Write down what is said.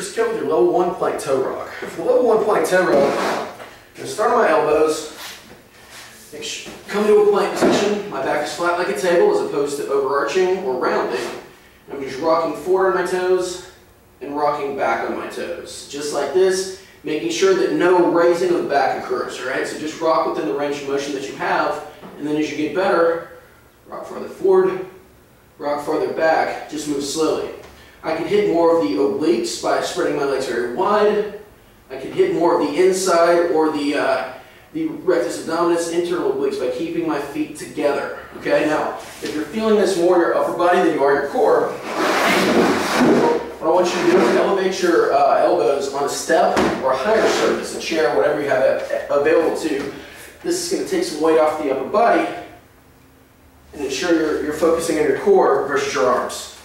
Chris Kill with your level 1 plank toe rock. For level 1 plank toe rock, I'm going to start on my elbows, come to a plank position, my back is flat like a table as opposed to overarching or rounding. I'm just rocking forward on my toes and rocking back on my toes. Just like this, making sure that no raising of the back occurs, alright? So just rock within the range of motion that you have, and then as you get better, rock farther forward, rock farther back, just move slowly. I can hit more of the obliques by spreading my legs very wide. I can hit more of the inside or the rectus abdominis, internal obliques by keeping my feet together. Okay, now, if you're feeling this more in your upper body than you are your core, what I want you to do is elevate your elbows on a step or a higher surface, a chair, whatever you have available to you. This is going to take some weight off the upper body and ensure you're focusing on your core versus your arms.